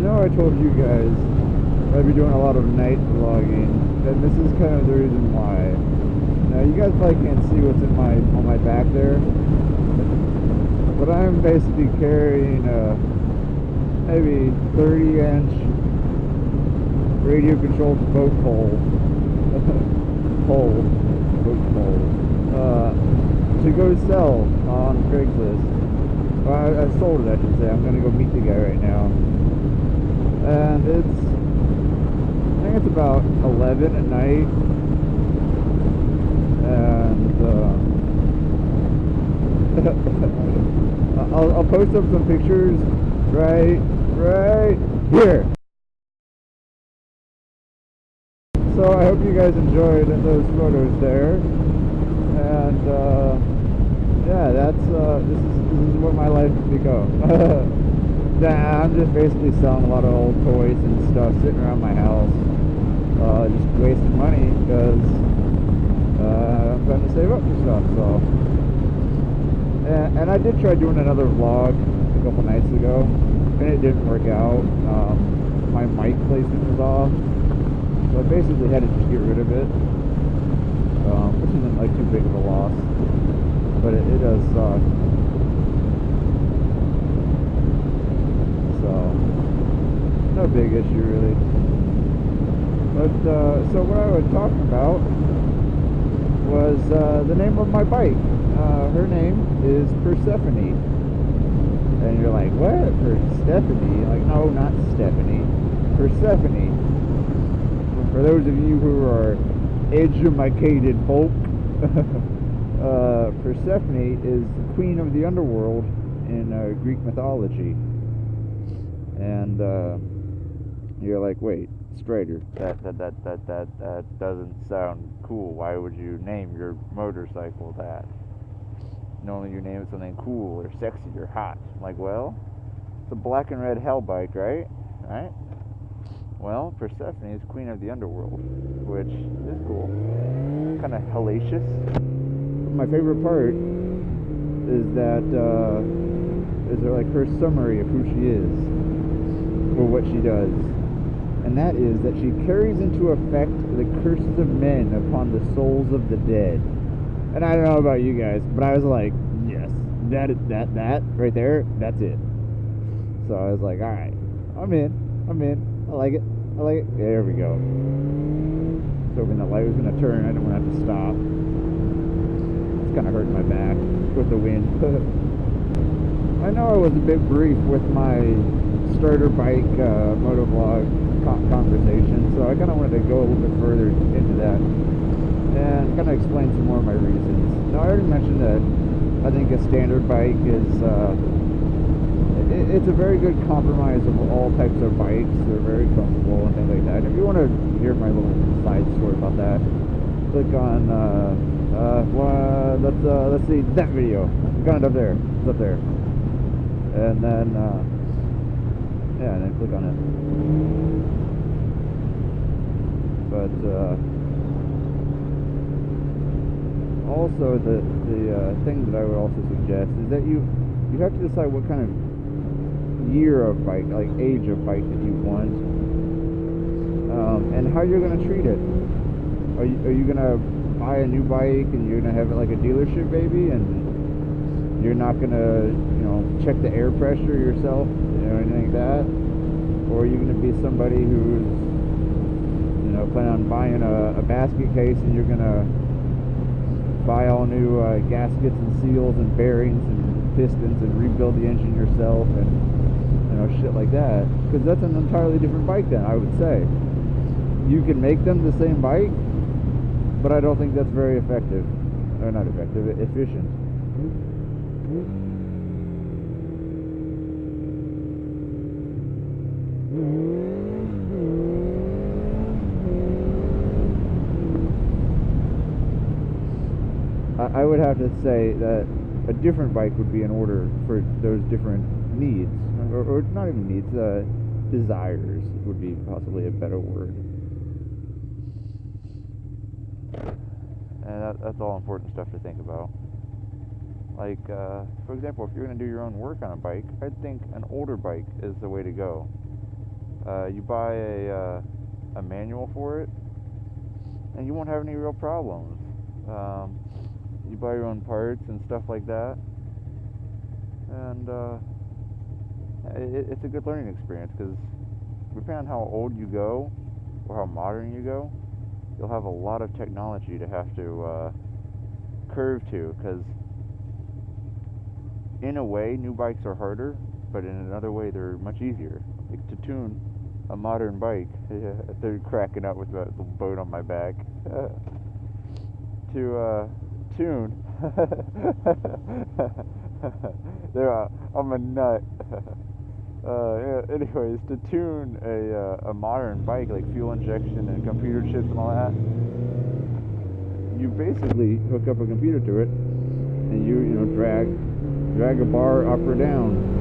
know I told you guys I'd be doing a lot of night vlogging, and this is kind of the reason why. Now you guys probably can't see what's in on my back there, but I'm basically carrying a maybe 30-inch radio controlled boat pole to go sell on Craigslist. Well, I sold it, I should say. I'm gonna go meet the guy right now, and I think it's about 11 at night, and I'll post up some pictures right here. So I hope you guys enjoyed those photos there, and yeah, that's this is what my life has become. I'm just basically selling a lot of old toys and stuff sitting around my house, just wasting money because I'm trying to save up for stuff. So, and I did try doing another vlog a couple nights ago, and it didn't work out. My mic placement was off. So I basically had to just get rid of it, which isn't like too big of a loss, but it does suck. So, no big issue really. But, so what I was talking about was the name of my bike. Her name is Persephone. And you're like, what? Persephone? Like, no, not Stephanie. Persephone. For those of you who are educated folk, Persephone is the queen of the underworld in Greek mythology. And you're like, wait, Strider, that doesn't sound cool. Why would you name your motorcycle that? Normally you name it something cool or sexy or hot. I'm like, well, it's a black and red hell bike, right? Right? Well, Persephone is queen of the underworld, which is cool. Kind of hellacious. My favorite part is that is like her summary of who she is, or what she does. And that is that she carries into effect the curses of men upon the souls of the dead. And I don't know about you guys, but I was like, yes, that right there, that's it. So I was like, all right, I'm in. I like it. There we go. So when the light was going to turn, I didn't want to have to stop. It's kind of hurting my back with the wind. I know I was a bit brief with my starter bike motovlog conversation, so I kind of wanted to go a little bit further into that and kind of explain some more of my reasons. Now, I already mentioned that I think a standard bike is it's a very good compromise of all types of bikes. They're very comfortable and things like that. And if you want to hear my little side story about that, click on let's see that video. Got it up there. It's up there. And then yeah, and then click on it. But also the thing that I would also suggest is that you have to decide what kind of year of bike, like age of bike that you want, and how you're going to treat it. Are you going to buy a new bike and you're going to have it like a dealership baby, and you're not going to, check the air pressure yourself, anything like that? Or are you going to be somebody who's, planning on buying a basket case, and you're going to buy all new gaskets and seals and bearings and pistons and rebuild the engine yourself and shit like that? Because that's an entirely different bike then, I would say. You can make them the same bike, but I don't think that's very effective. Or not effective, efficient. I would have to say that a different bike would be in order for those different needs, or not even needs, desires would be possibly a better word. And that's all important stuff to think about. Like, for example, if you're going to do your own work on a bike, I'd think an older bike is the way to go. You buy a manual for it, and you won't have any real problems. You buy your own parts and stuff like that, and it's a good learning experience, because depending on how old you go or how modern you go, you'll have a lot of technology to have to curve to, because in a way new bikes are harder, but in another way they're much easier. Like, to tune a modern bike, they're cracking up with the boat on my back. To tune I'm a nut. Anyways, to tune a modern bike, like fuel injection and computer chips and all that, you basically hook up a computer to it, and you know drag a bar up or down.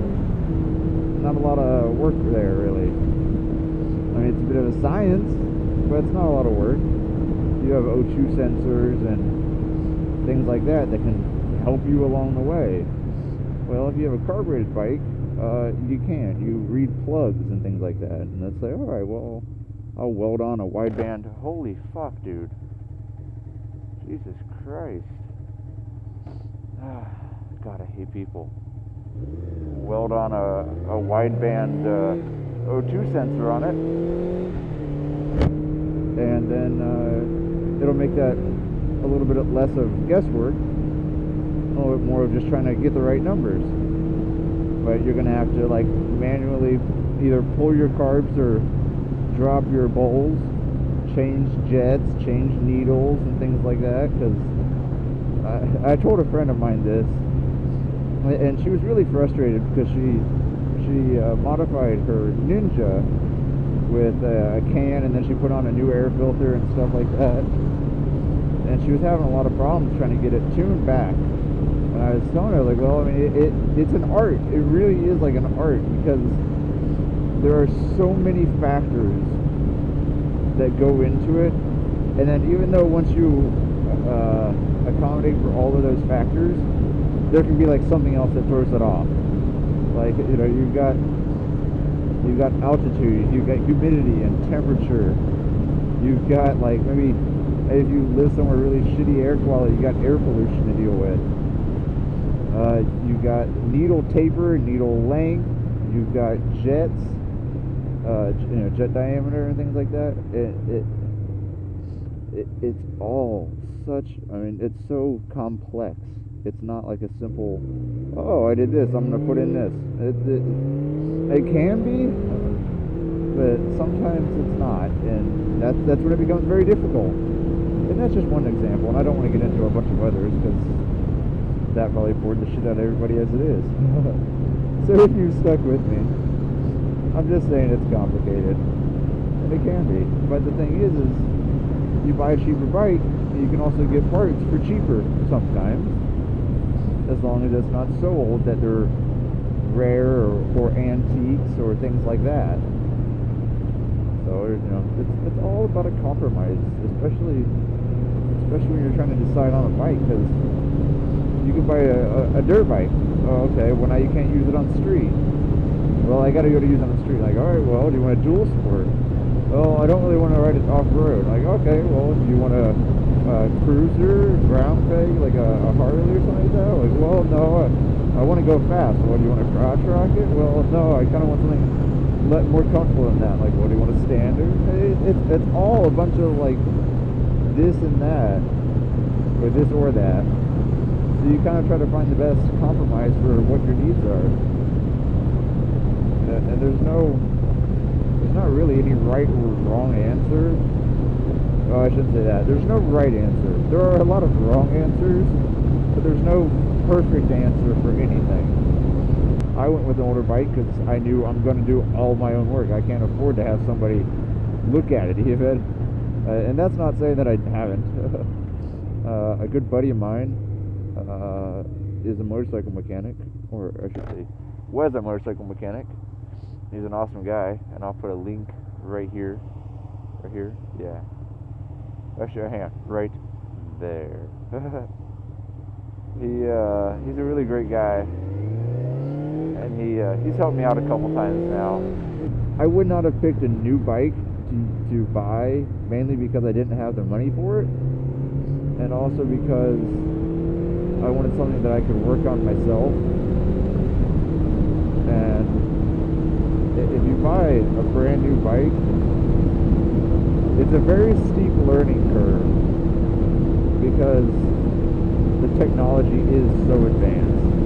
Not a lot of work there, really. I mean, it's a bit of a science, but it's not a lot of work. You have O2 sensors and things like that can help you along the way. Well, if you have a carbureted bike, you can't. You read plugs and things like that, and it's like, alright, well, I'll weld on a wideband. Holy fuck, dude. Jesus Christ. God, I hate people. Weld on a wideband O2 sensor on it, and then it'll make that a little bit less of guesswork, a little bit more of just trying to get the right numbers. But you're going to have to, like, manually either pull your carbs or drop your bowls, change jets, change needles and things like that, because I told a friend of mine this, and she was really frustrated because she modified her Ninja with a can, and then she put on a new air filter and stuff like that, and she was having a lot of problems trying to get it tuned back. And I was telling her, like, well, I mean, it's an art. It really is like an art, because there are so many factors that go into it, and then even though once you accommodate for all of those factors, there can be like something else that throws it off. Like, you know, you've got altitude, you've got humidity and temperature, you've got, like, maybe if you live somewhere really shitty air quality, you got air pollution to deal with. You've got needle taper, needle length, you've got jets, you know, jet diameter and things like that. It's all such, I mean, it's so complex. It's not like a simple, oh, I did this, I'm going to put in this. It can be, but sometimes it's not, and that's when it becomes very difficult. And that's just one example, and I don't want to get into a bunch of others, because that probably bored the shit out of everybody as it is. So if you've stuck with me, I'm just saying it's complicated, and it can be. But the thing is you buy a cheaper bike, you can also get parts for cheaper sometimes, as long as it's not so old that they're rare or antiques or things like that. So, you know, it's all about a compromise, especially when you're trying to decide on a bike, because you can buy a dirt bike. Oh, okay, well, now you can't use it on the street. Well, I gotta go to use it on the street. Like, alright, well, do you want a dual sport? Well, I don't really want to ride it off-road. Like, okay, well, do you want a cruiser, ground peg, like a Harley or something like that? Like, well, no, I want to go fast. Well, do you want a crotch rocket? Well, no, I kind of want something more comfortable than that. Like, what, do you want a standard? It's all a bunch of, like, this and that, or this or that. So you kind of try to find the best compromise for what your needs are. And there's not really any right or wrong answer. Oh, I shouldn't say that. There's no right answer. There are a lot of wrong answers, but there's no perfect answer for anything. I went with an older bike because I knew I'm going to do all my own work. I can't afford to have somebody look at it even. And that's not saying that I haven't. A good buddy of mine is a motorcycle mechanic, or I should say, was a motorcycle mechanic. He's an awesome guy, and I'll put a link right here. Right here? Yeah. Actually, hang on. Right there. He's a really great guy, and he's helped me out a couple times now. I would not have picked a new bike to buy, mainly because I didn't have the money for it, and also because I wanted something that I could work on myself. And if you buy a brand new bike, it's a very steep learning curve because the technology is so advanced.